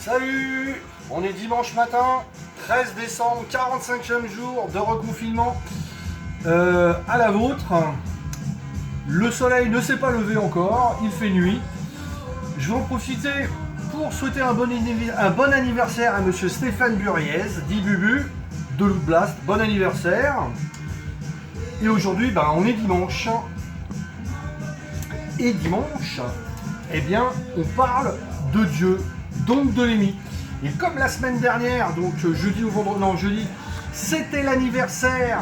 Salut! On est dimanche matin, 13 décembre, 45e jour de reconfinement à la vôtre. Le soleil ne s'est pas levé encore, il fait nuit. Je vais en profiter pour souhaiter un bon anniversaire à monsieur Stéphane Buriez, dit Bubu, de Loot Blast. Bon anniversaire! Et aujourd'hui, on est dimanche. Et dimanche, eh bien, on parle de Dieu, donc de Lemmy. Et comme la semaine dernière, donc jeudi ou vendredi, non jeudi, c'était l'anniversaire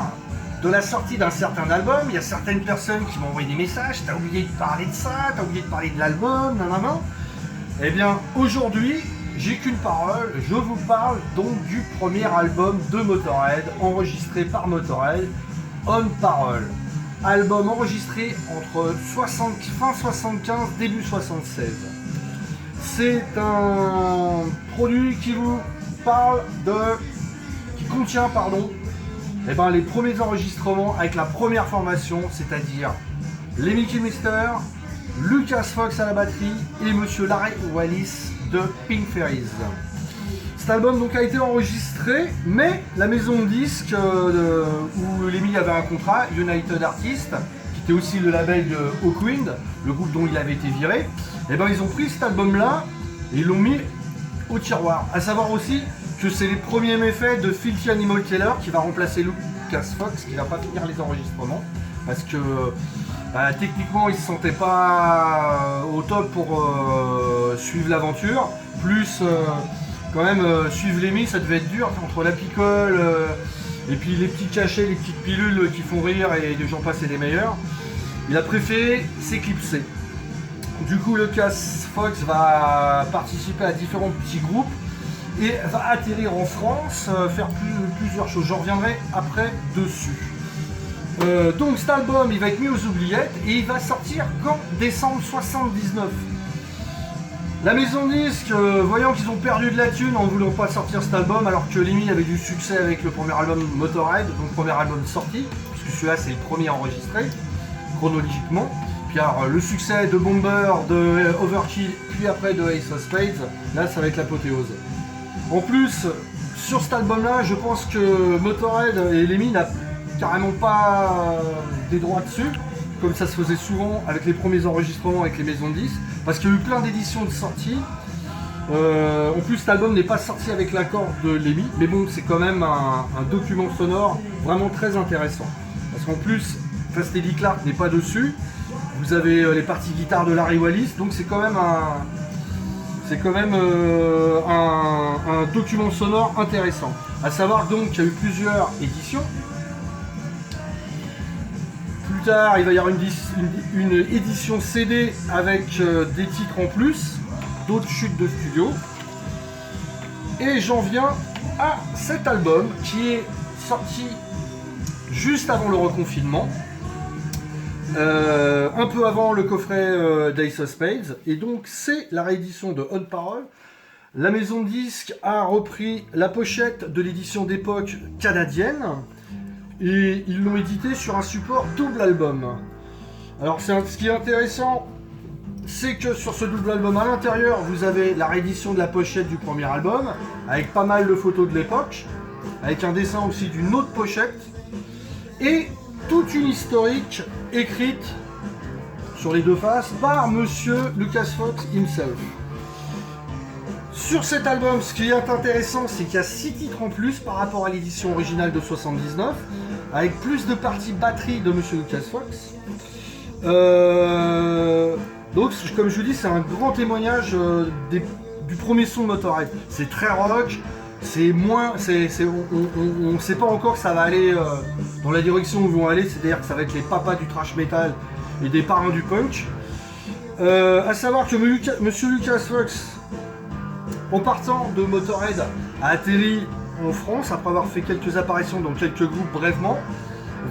de la sortie d'un certain album, il y a certaines personnes qui m'ont envoyé des messages, t'as oublié de parler de ça, t'as oublié de parler de l'album, nanana. Eh bien, aujourd'hui, j'ai qu'une parole, je vous parle donc du premier album de Motörhead, enregistré par Motörhead, On Parole. Album enregistré entre fin 75, début 76. C'est un produit qui contient les premiers enregistrements avec la première formation, c'est-à-dire Lemmy Kilmister, Lucas Fox à la batterie et monsieur Larry Wallis de Pink Fairies. Cet album donc a été enregistré, mais la maison de disques où Lemmy avait un contrat, United Artists, qui était aussi le label de Hawkwind, le groupe dont il avait été viré, et ils ont pris cet album-là et ils l'ont mis au tiroir. À savoir aussi que c'est les premiers méfaits de Filthy Animal Killer qui va remplacer Lucas Fox, qui va pas finir les enregistrements, parce que techniquement il se sentait pas au top pour suivre l'aventure, plus quand même suivre Lemmy ça devait être dur entre la picole et puis les petits cachets, les petites pilules qui font rire et des gens passent et des meilleurs. Il a préféré s'éclipser. Du coup Lucas Fox va participer à différents petits groupes et va atterrir en France, faire plusieurs choses. J'en reviendrai après dessus. Donc cet album il va être mis aux oubliettes et il va sortir qu'en décembre 79. La maison de disques, voyant qu'ils ont perdu de la thune en ne voulant pas sortir cet album, alors que Lemmy avait du succès avec le premier album Motörhead, donc le premier album sorti, puisque celui-là c'est le premier enregistré, chronologiquement. Puis alors le succès de Bomber, de Overkill, puis après de Ace of Spades, là ça va être l'apothéose. En plus, sur cet album-là, je pense que Motörhead et Lemmy n'a carrément pas des droits dessus, comme ça se faisait souvent avec les premiers enregistrements avec les maisons de disques, parce qu'il y a eu plein d'éditions de sortie. En plus, cet album n'est pas sorti avec l'accord de Lemmy, mais bon, c'est quand même un document sonore vraiment très intéressant. Parce qu'en plus, Steady Clark n'est pas dessus, vous avez les parties guitare de Larry Wallis, donc c'est quand même un document sonore intéressant. A savoir donc qu'il y a eu plusieurs éditions. Plus tard, il va y avoir une édition CD avec des titres en plus, d'autres chutes de studio. Et j'en viens à cet album qui est sorti juste avant le reconfinement, un peu avant le coffret d'Ace of Spades. Et donc c'est la réédition de On Parole. La maison de disques a repris la pochette de l'édition d'époque canadienne. Et ils l'ont édité sur un support double album. Alors ce qui est intéressant, c'est que sur ce double album à l'intérieur, vous avez la réédition de la pochette du premier album, avec pas mal de photos de l'époque, avec un dessin aussi d'une autre pochette, et toute une historique écrite sur les deux faces par monsieur Lucas Fox himself. Sur cet album, ce qui est intéressant, c'est qu'il y a 6 titres en plus par rapport à l'édition originale de 79, avec plus de parties batterie de monsieur Lucas Fox. Donc, comme je vous dis, c'est un grand témoignage du premier son de Motörhead. C'est très rock, c'est moins, on ne sait pas encore que ça va aller dans la direction où ils vont aller, c'est-à-dire que ça va être les papas du thrash metal et des parrains du punk. À savoir que monsieur Lucas Fox, en partant de Motörhead, a atterri en France après avoir fait quelques apparitions dans quelques groupes brièvement,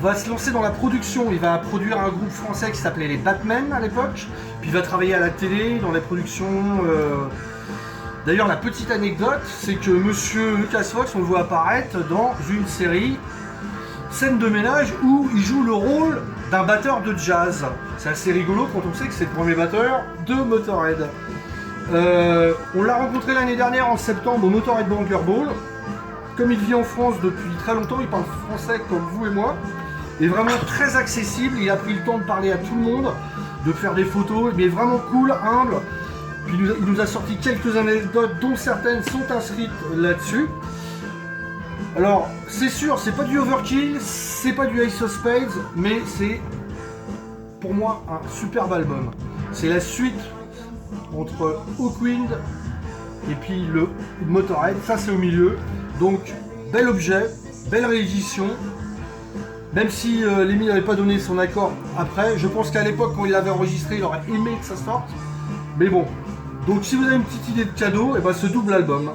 va se lancer dans la production. Il va produire un groupe français qui s'appelait les Batmen à l'époque, puis il va travailler à la télé, dans les productions. D'ailleurs, la petite anecdote, c'est que monsieur Lucas Fox, on le voit apparaître dans une série Scène de ménage où il joue le rôle d'un batteur de jazz. C'est assez rigolo quand on sait que c'est le premier batteur de Motörhead. On l'a rencontré l'année dernière en septembre au Motorhead Banker Ball. Comme il vit en France depuis très longtemps, il parle français comme vous et moi. Il est vraiment très accessible, il a pris le temps de parler à tout le monde, de faire des photos, mais vraiment cool, humble. Puis il nous a sorti quelques anecdotes dont certaines sont inscrites là-dessus. Alors, c'est sûr, c'est pas du Overkill, c'est pas du Ace of Spades, mais c'est pour moi un superbe album. C'est la suite entre Hawkwind et puis le Motorhead, ça c'est au milieu. Donc, bel objet, belle réédition. Même si Lemmy n'avait pas donné son accord après, je pense qu'à l'époque, quand il l'avait enregistré, il aurait aimé que ça sorte. Mais bon, donc si vous avez une petite idée de cadeau, et ben ce double album.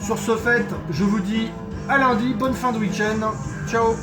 Sur ce fait, je vous dis à lundi, bonne fin de week-end, ciao.